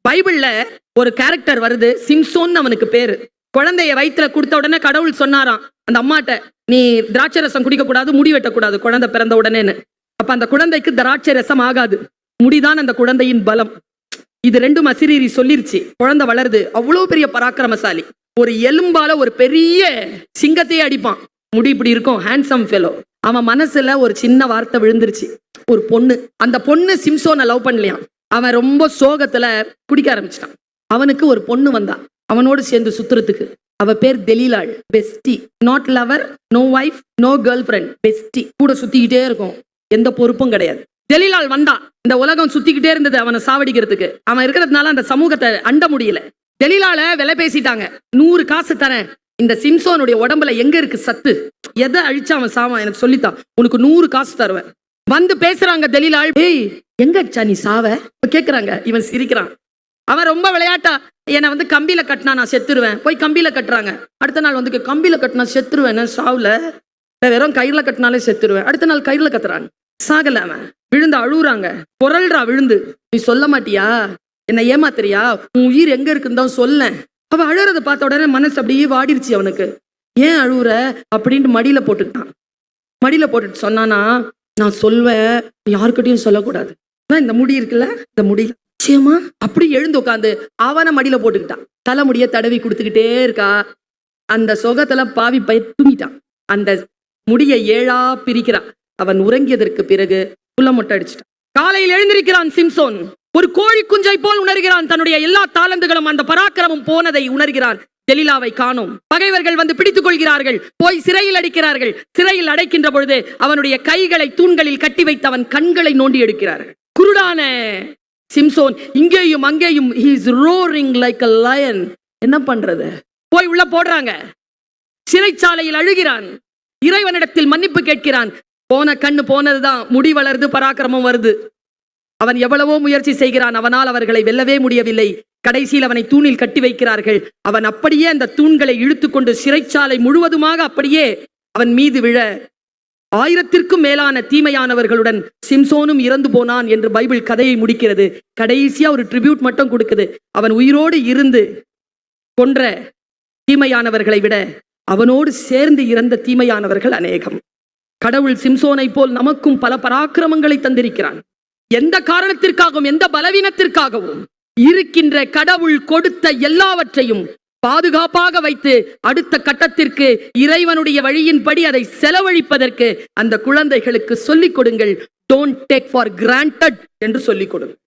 பைபிள்ல ஒரு கேரக்டர் வருது, சிம்சோன் அவனுக்கு பேரு. குழந்தைய வயிற்றுல கொடுத்த உடனே கடவுள் சொன்னாராம் அந்த அம்மாட்ட, நீ திராட்சை ரசம் குடிக்க கூடாது, முடி வெட்டக்கூடாது குழந்தை பிறந்த உடனேன்னு. அப்ப அந்த குழந்தைக்கு திராட்சை ரசம் ஆகாது, முடிதான் அந்த குழந்தையின் பலம். இது ரெண்டும் அசிரீரி சொல்லிருச்சு. குழந்தை வளருது, அவ்வளவு பெரிய பராக்கிரமசாலி. ஒரு எலும்பால ஒரு பெரிய சிங்கத்தையே அடிப்பான். முடி இப்படி இருக்கும், ஹேண்ட்ஸம் ஃபெலோ. அவன் மனசுல ஒரு சின்ன வார்த்தை விழுந்துருச்சு, ஒரு பொண்ணு. அந்த பொண்ணு சிம்சோனை லவ் பண்ணலையாம். அவன் ரொம்ப சோகத்துல குடிக்க ஆரம்பிச்சிட்டான். அவனுக்கு ஒரு பொண்ணு வந்தா அவனோடு சேர்ந்து சுத்துறதுக்கு. அவ பேர் தெலீலாள். Bestie, not lover, no wife, no girl friend, bestie. கூட சுத்திக்கிட்டே இருக்கும், எந்த பொறுப்பும் கிடையாது. தெலீலாள் வந்தா, இந்த உலகம் சுத்திக்கிட்டே இருந்தது அவனை சாவடிக்கிறதுக்கு. அவன் இருக்கிறதுனால அந்த சமூகத்தை அண்ட முடியல. தெலீலாள விலை பேசிட்டாங்க, 100 காசு தரேன், இந்த சிம்சோனுடைய உடம்புல எங்க இருக்கு சத்து, எதை அழிச்சா அவன் சாவான் எனக்கு சொல்லித்தான், உனக்கு 100 காசு தருவேன். வந்து பேசுறாங்க தெலீலாள், ஏய் எங்க அடிச்சா நீ சாவ கேக்குறாங்க. இவன் சிரிக்கிறான். அவன் ரொம்ப விளையாட்டா, என்னை வந்து கம்பியில கட்டினா நான் செத்துருவேன், போய் கம்பியில கட்டுறாங்க. அடுத்த நாள் வந்து கம்பியில கட்டினா செத்துருவேன், சாவுல, வெறும் கயிறுல கட்டினாலே செத்துருவேன். அடுத்த நாள் கயிறுல கத்துறாங்க, சாகல. அவன் விழுந்து அழுகுறாங்க, பொருள்றா விழுந்து, நீ சொல்ல மாட்டியா, என்ன ஏமாத்துறியா, உன் உயிர் எங்க இருக்குன்னு தான் சொல்ல. அவன் அழுறத பார்த்த உடனே மனசு அப்படியே வாடிருச்சு அவனுக்கு. ஏன் அழுகுற அப்படின்ட்டு மடியில போட்டுக்கிட்டான். மடியில போட்டுட்டு சொன்னானா, நான் சொல்வேன், யாருக்கிட்டையும் சொல்லக்கூடாது. இந்த முடி இருக்குல்ல, இந்த முடி நிச்சயமா அப்படி எழுந்து உட்காந்து அவனை மடியில போட்டுக்கிட்டான். தலைமுடிய தடவி கொடுத்துக்கிட்டே இருக்கா. அந்த சொகத்துல பாவி பய தூங்கிட்டான். அந்த முடியை 7ஆ பிரிக்கிறான். அவன் உறங்கியதற்கு பிறகு புள்ள மொட்டை அடிச்சிட்டான். காலையில் எழுந்திருக்கிறான் சிம்சோன். ஒரு கோழி குஞ்சை போல் உணர்கிறான். தன்னுடைய எல்லா தாளந்துகளும் அந்த பராக்கிரமும் போனதை உணர்கிறான். தெலீலாவை காணோம். பகைவர்கள் வந்து பிடித்துக் கொள்கிறார்கள், போய் சிறையில் அடைக்கிறார்கள். சிறையில் அடைக்கின்ற பொழுது அவனுடைய கைகளை தூண்களில் கட்டி வைத்து அவன் கண்களை நோண்டி எடுக்கிறார்கள். குருடான சிம்சோன் இங்கேயும் அங்கேயும், he is roaring like a lion. என்ன பண்றது, போய் உள்ள போடுறாங்க. சிறைச்சாலையில் அழுகிறான், இறைவனிடத்தில் மன்னிப்பு கேட்கிறான். போன கண்ணு போனதுதான், முடி வளருது, பராக்கிரமம் வருது. அவன் எவ்வளவோ முயற்சி செய்கிறான், அவனால் அவர்களை வெல்லவே முடியவில்லை. கடைசியில் அவனை தூணில் கட்டி வைக்கிறார்கள். அவன் அப்படியே அந்த தூண்களை இழுத்துக்கொண்டு சிறைச்சாலை முழுவதுமாக அப்படியே அவன் மீது விழ, 1000க்கும் மேலான தீமையானவர்களுடன் சிம்சோனும் இறந்து போனான் என்று பைபிள் கதையை முடிக்கிறது. கடைசியா ஒரு ட்ரிபியூட் மட்டும் கொடுக்குது. அவன் உயிரோடு இருந்து கொன்ற தீமையானவர்களை விட அவனோடு சேர்ந்து இறந்த தீமையானவர்கள் அநேகம். கடவுள் சிம்சோனை போல் நமக்கும் பல பராக்கிரமங்களை தந்திருக்கிறான். எந்த காரணத்திற்காகவும் எந்த பலவீனத்திற்காகவும் இருக்கின்ற கடவுள் கொடுத்த எல்லாவற்றையும் பாதுகாப்பாக வைத்து அடுத்த கட்டத்திற்கு இறைவனுடைய வழியின்படி அதை செலவழிப்பதற்கு அந்த குழந்தைகளுக்கு சொல்லிக் கொடுங்கள். டோன்ட் டேக் ஃபார் கிராண்டட் என்று சொல்லிக் கொடுங்கள்.